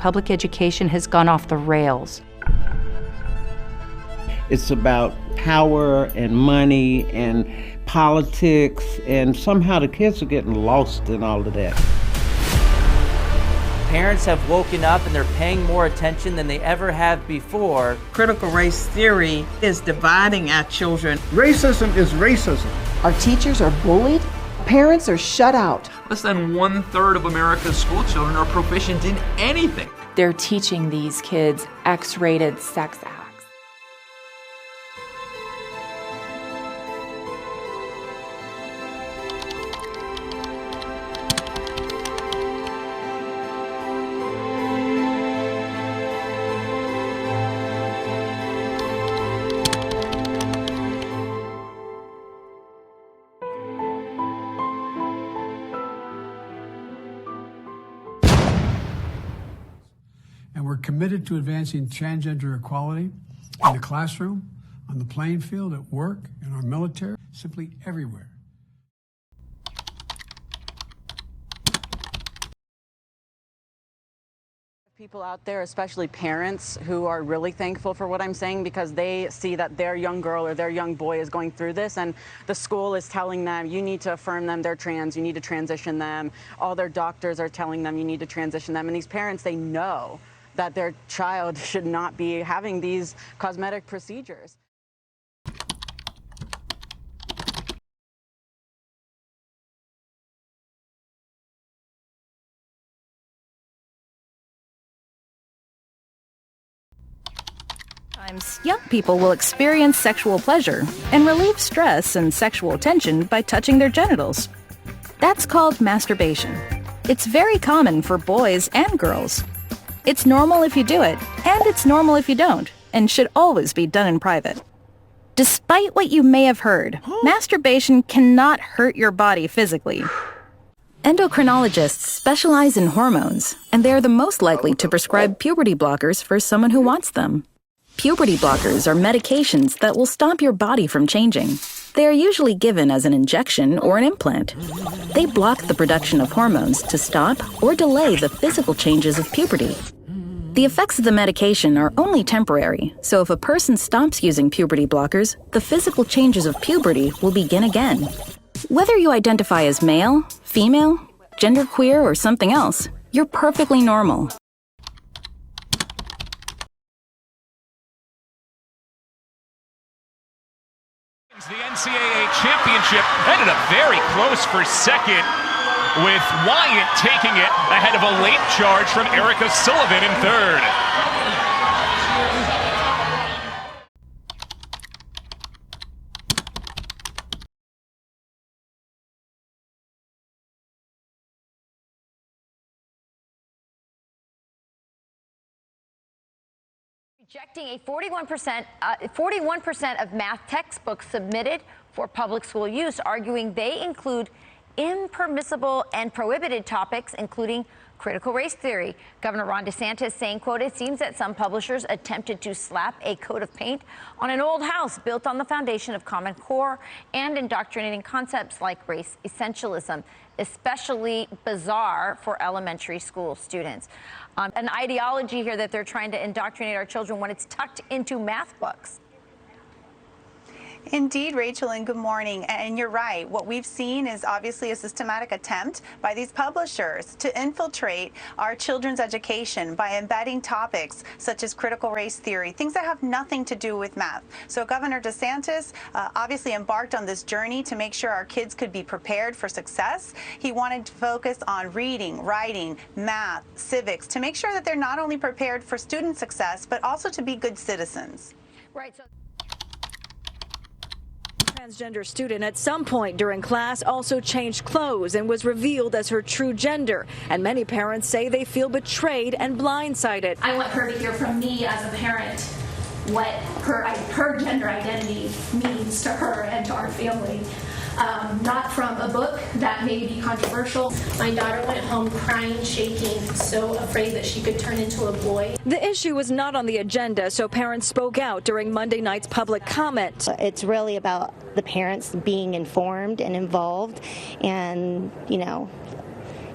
public education has gone off the rails. It's about power and money and politics, and somehow the kids are getting lost in all of that. Parents have woken up and they're paying more attention than they ever have before. Critical race theory is dividing our children. Racism is racism. Our teachers are bullied. Parents are shut out. Less than 1/3 of America's school children are proficient in anything. They're teaching these kids X-rated sex acts. And we're committed to advancing transgender equality in the classroom, on the playing field, at work, in our military, simply everywhere. People out there, especially parents, who are really thankful for what I'm saying because they see that their young girl or their young boy is going through this, and the school is telling them, you need to affirm them, they're trans, you need to transition them. All their doctors are telling them you need to transition them. And these parents, they know that their child should not be having these cosmetic procedures. Sometimes young people will experience sexual pleasure and relieve stress and sexual tension by touching their genitals. That's called masturbation. It's very common for boys and girls. It's normal if you do it, and it's normal if you don't, and should always be done in private. Despite what you may have heard, masturbation cannot hurt your body physically. Endocrinologists specialize in hormones, and they are the most likely to prescribe puberty blockers for someone who wants them. Puberty blockers are medications that will stop your body from changing. They are usually given as an injection or an implant. They block the production of hormones to stop or delay the physical changes of puberty. The effects of the medication are only temporary, so if a person stops using puberty blockers, the physical changes of puberty will begin again. Whether you identify as male, female, genderqueer, or something else, you're perfectly normal. The NCAA championship ended up very close for second, with Wyatt taking it ahead of a late charge from Erica Sullivan in third. Rejecting a 41% of math textbooks submitted for public school use, arguing they include impermissible and prohibited topics, including critical race theory. Governor Ron DeSantis saying, quote, "It seems that some publishers attempted to slap a coat of paint on an old house built on the foundation of Common Core and indoctrinating concepts like race essentialism, especially bizarre for elementary school students." An ideology here that they're trying to indoctrinate our children when it's tucked into math books. Indeed, Rachel, and good morning. And you're right. What we've seen is obviously a systematic attempt by these publishers to infiltrate our children's education by embedding topics such as critical race theory, things that have nothing to do with math. So Governor DeSantis obviously embarked on this journey to make sure our kids could be prepared for success. He wanted to focus on reading, writing, math, civics, to make sure that they're not only prepared for student success, but also to be good citizens. Right. So transgender student at some point during class also changed clothes and was revealed as her true gender. And many parents say they feel betrayed and blindsided. I want her to hear from me as a parent what her gender identity means to her and to our family. Not from a book that may be controversial. My daughter went home crying, shaking, so afraid that she could turn into a boy. The issue was not on the agenda, so parents spoke out during Monday night's public comment. It's really about the parents being informed and involved and,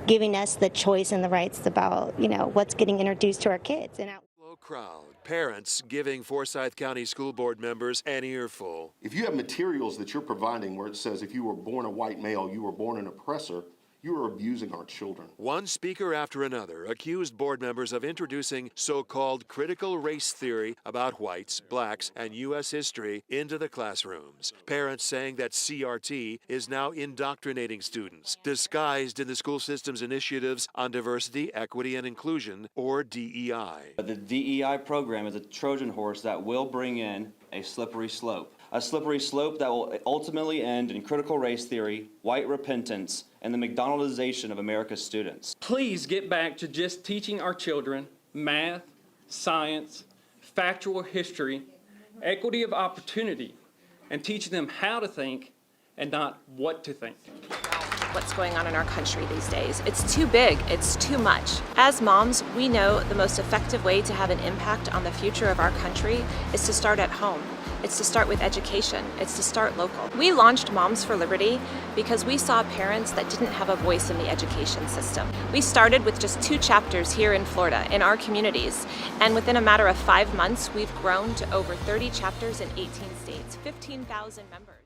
giving us the choice and the rights about, what's getting introduced to our kids. Low crowd. Parents giving Forsyth County School Board members an earful. If you have materials that you're providing where it says if you were born a white male, you were born an oppressor, you are abusing our children. One speaker after another accused board members of introducing so-called critical race theory about whites, blacks, and U.S. history into the classrooms. Parents saying that CRT is now indoctrinating students, disguised in the school system's initiatives on diversity, equity, and inclusion, or DEI. The DEI program is a Trojan horse that will bring in a slippery slope. A slippery slope that will ultimately end in critical race theory, white repentance, and the McDonaldization of America's students. Please get back to just teaching our children math, science, factual history, equity of opportunity, and teaching them how to think and not what to think. What's going on in our country these days. It's too big, it's too much. As moms, we know the most effective way to have an impact on the future of our country is to start at home. It's to start with education. It's to start local. We launched Moms for Liberty because we saw parents that didn't have a voice in the education system. We started with just 2 chapters here in Florida, in our communities, and within a matter of 5 months, we've grown to over 30 chapters in 18 states, 15,000 members.